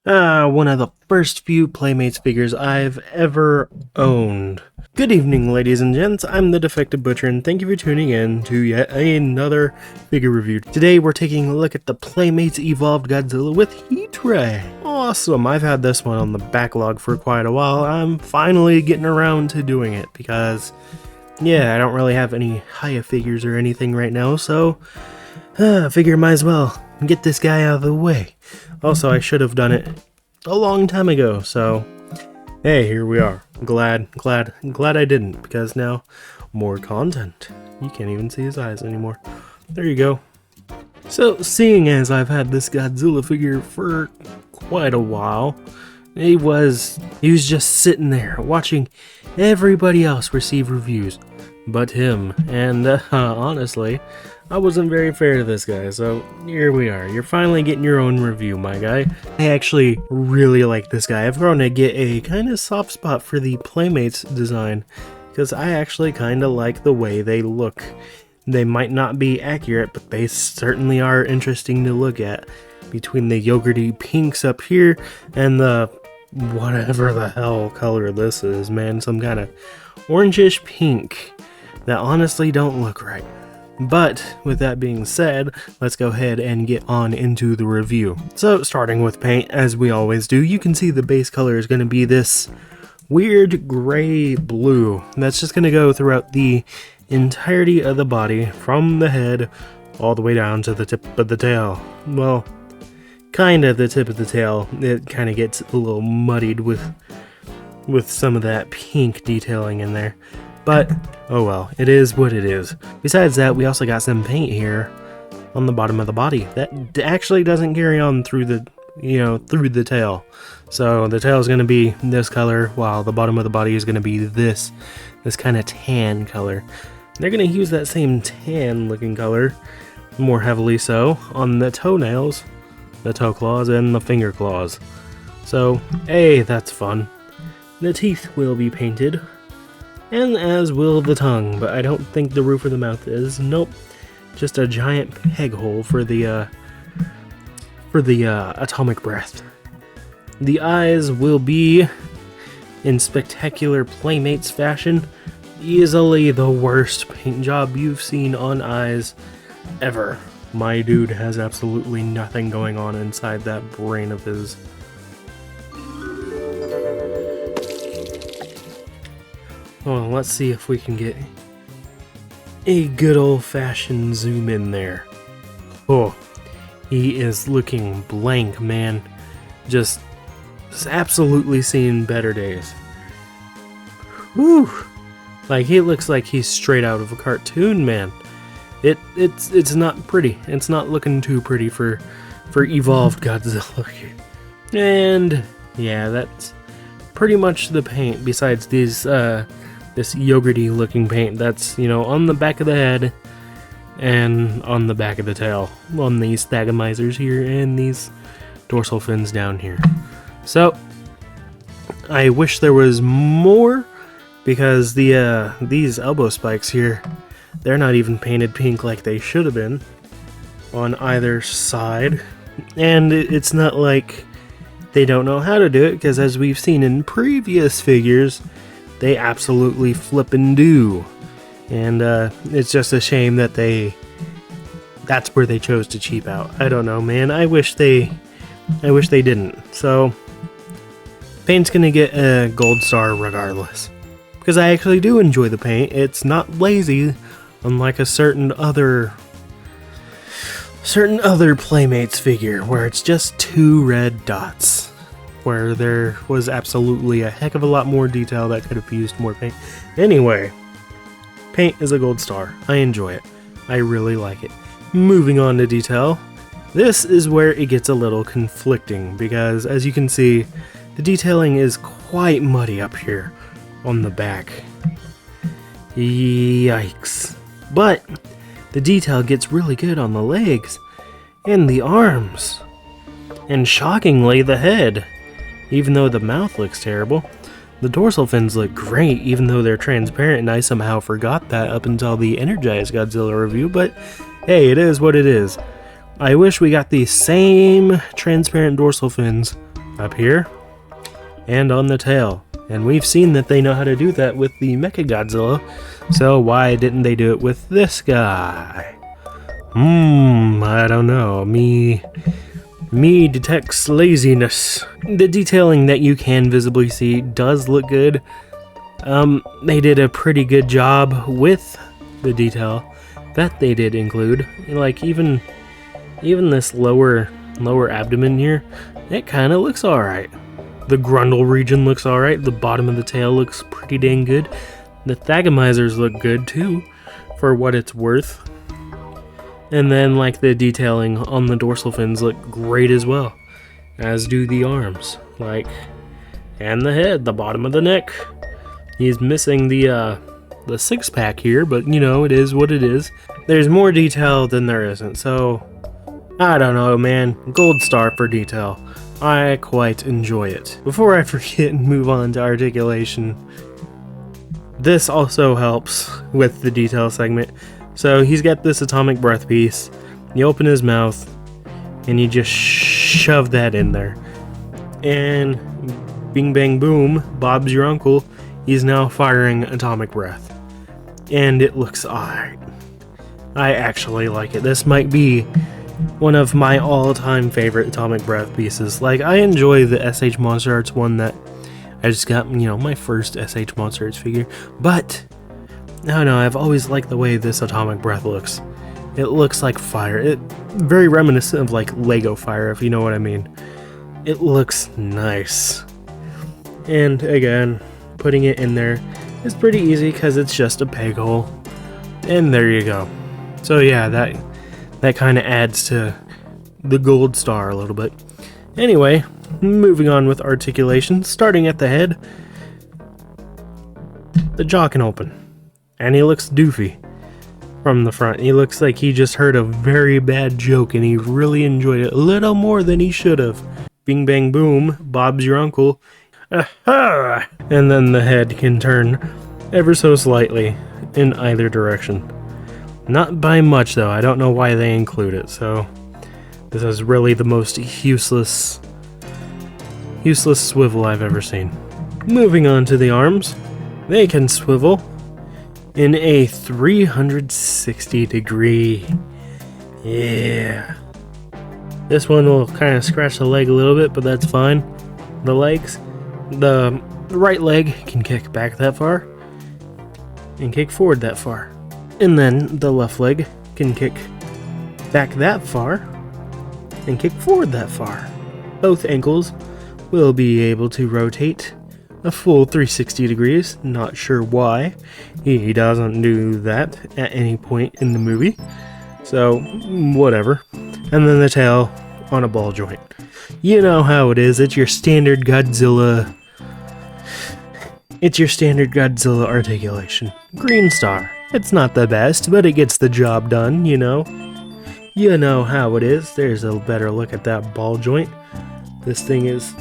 One of the first few Playmates figures I've ever owned. Good evening, ladies and gents. I'm the Defective Butcher, and thank you for tuning in to yet another figure review. Today, we're taking a look at the Playmates Evolved Godzilla with Heat Ray. Awesome! I've had this one on the backlog for quite a while. I'm finally getting around to doing it because, yeah, I don't really have any Haya figures or anything right now, so I figure might as well get this guy out of the way. Also, I should have done it a long time ago, so hey, here we are. Glad I didn't, because now more content. You can't even see his eyes anymore. There you go. So, seeing as I've had this Godzilla figure for quite a while, he was just sitting there watching everybody else receive reviews but him, and honestly, I wasn't very fair to this guy, so here we are. You're finally getting your own review, my guy. I actually really like this guy. I've grown to get a kind of soft spot for the Playmates design, because I actually kind of like the way they look. They might not be accurate, but they certainly are interesting to look at. Between the yogurty pinks up here and the whatever the hell color this is, man, some kind of orangish pink that honestly don't look right. But with that being said, let's go ahead and get on into the review. So starting with paint, as we always do, you can see the base color is going to be this weird gray blue. That's just going to go throughout the entirety of the body, from the head all the way down to the tip of the tail. Well, kind of the tip of the tail. It kind of gets a little muddied with some of that pink detailing in there. But, oh well, it is what it is. Besides that, we also got some paint here on the bottom of the body that actually doesn't carry on through the, through the tail. So the tail is going to be this color, while the bottom of the body is going to be this kind of tan color. They're going to use that same tan looking color, more heavily so, on the toenails, the toe claws, and the finger claws. So, hey, that's fun. The teeth will be painted, and as will the tongue, but I don't think the roof of the mouth is. Nope, just a giant peg hole for the atomic breath. The eyes will be in spectacular Playmates fashion. Easily the worst paint job you've seen on eyes ever. My dude has absolutely nothing going on inside that brain of his. Well, let's see if we can get a good old-fashioned zoom in there. Oh, he is looking blank, man. Just absolutely seeing better days. Whew! Like, he looks like he's straight out of a cartoon, man. It's not pretty. It's not looking too pretty for Evolved Godzilla. And yeah, that's pretty much the paint. Besides these this yogurty looking paint that's, on the back of the head and on the back of the tail, on these thagomizers here and these dorsal fins down here. So I wish there was more, because these elbow spikes here, they're not even painted pink like they should have been on either side. And it's not like they don't know how to do it, because as we've seen in previous figures, they absolutely flippin' do. And it's just a shame that that's where they chose to cheap out. I don't know, man. I wish they didn't. So paint's gonna get a gold star regardless, because I actually do enjoy the paint. It's not lazy, unlike a certain other Playmates figure where it's just 2 red dots, where there was absolutely a heck of a lot more detail that could have used more paint. Anyway, paint is a gold star. I enjoy it. I really like it. Moving on to detail, this is where it gets a little conflicting, because as you can see, the detailing is quite muddy up here on the back. Yikes. But the detail gets really good on the legs and the arms, and shockingly the head. Even though the mouth looks terrible, the dorsal fins look great, even though they're transparent, and I somehow forgot that up until the Energized Godzilla review, but hey, it is what it is. I wish we got the same transparent dorsal fins up here, and on the tail. And we've seen that they know how to do that with the Mecha Godzilla, so why didn't they do it with this guy? I don't know. Me detects laziness. The detailing that you can visibly see does look good. They did a pretty good job with the detail that they did include. Like even this lower abdomen here, it kind of looks alright. The grundle region looks alright. The bottom of the tail looks pretty dang good. The thagomizers look good too, for what it's worth. And then like the detailing on the dorsal fins look great as well, as do the arms, and the head, the bottom of the neck. He's missing the six-pack here, but you know, it is what it is. There's more detail than there isn't, so I don't know, man. Gold star for detail. I quite enjoy it. Before I forget and move on to articulation, this also helps with the detail segment. So he's got this atomic breath piece. You open his mouth and you just shove that in there. And bing bang boom, Bob's your uncle. He's now firing atomic breath. And it looks alright. I actually like it. This might be one of my all-time favorite atomic breath pieces. Like, I enjoy the SH Monster Arts one that I just got, you know, my first SH Monster Arts figure. But no, I've always liked the way this atomic breath looks. It looks like fire. It very reminiscent of like Lego fire, if you know what I mean. It looks nice. And again, putting it in there is pretty easy because it's just a peg hole. And there you go. So yeah, that kind of adds to the gold star a little bit. Anyway, moving on with articulation, starting at the head. The jaw can open. And he looks doofy from the front. He looks like he just heard a very bad joke and he really enjoyed it a little more than he should have. Bing bang boom, Bob's your uncle. Aha! And then the head can turn ever so slightly in either direction. Not by much though, I don't know why they include it, so this is really the most useless swivel I've ever seen. Moving on to the arms, they can swivel in a 360 degree. Yeah. This one will kind of scratch the leg a little bit, but that's fine. The legs, the right leg can kick back that far and kick forward that far. And then the left leg can kick back that far and kick forward that far. Both ankles will be able to rotate a full 360 degrees. Not sure why he doesn't do that at any point in the movie. So, whatever. And then the tail on a ball joint. You know how it is. It's your standard Godzilla. It's your standard Godzilla articulation. Green star. It's not the best, but it gets the job done, you know. You know how it is. There's a better look at that ball joint. This thing is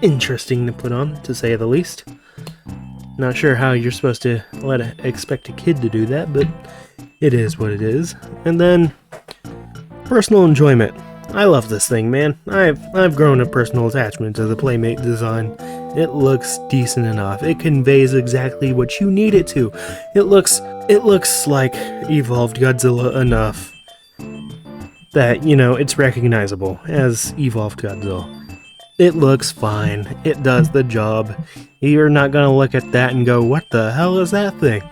interesting to put on, to say the least. Not sure how you're supposed to expect a kid to do that, but it is what it is. And then personal enjoyment. I love this thing, man. I've grown a personal attachment to the Playmate design. It looks decent enough. It conveys exactly what you need it to. It looks like Evolved Godzilla enough that, you know, it's recognizable as Evolved Godzilla. It looks fine. It does the job. You're not gonna look at that and go, what the hell is that thing?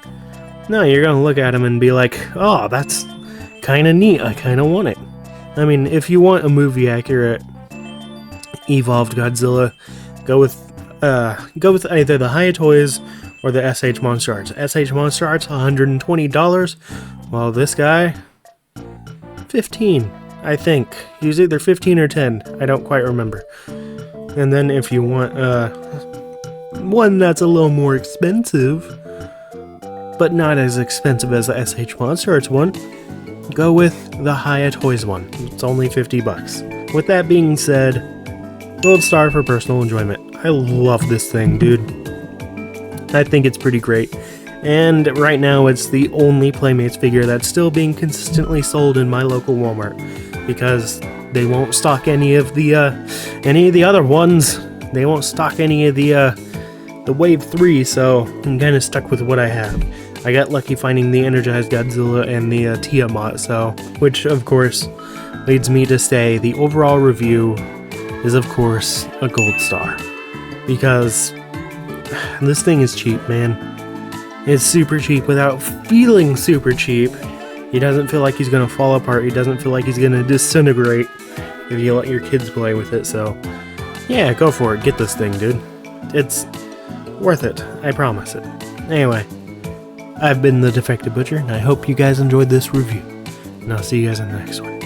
No, you're gonna look at him and be like, oh, that's kinda neat. I kinda want it. I mean, if you want a movie accurate Evolved Godzilla, go with either the Hiya Toys or the SH Monster Arts. SH Monster Arts, $120, while this guy, $15, I think. He was either 15 or 10, I don't quite remember. And then if you want one that's a little more expensive, but not as expensive as the SH Monster Arts one, go with the Hiya Toys one. It's only $50. With that being said, gold star for personal enjoyment. I love this thing, dude. I think it's pretty great. And right now it's the only Playmates figure that's still being consistently sold in my local Walmart, because They won't stock any of the other ones. They won't stock any of the Wave 3, so I'm kind of stuck with what I have. I got lucky finding the Energized Godzilla and the Tiamat, so, which of course leads me to say the overall review is of course a gold star. Because this thing is cheap, man. It's super cheap without feeling super cheap. He doesn't feel like he's gonna fall apart. He doesn't feel like he's gonna disintegrate if you let your kids play with it, so yeah, go for it. Get this thing, dude. It's worth it. I promise it. Anyway, I've been the Defective Butcher, and I hope you guys enjoyed this review. And I'll see you guys in the next one.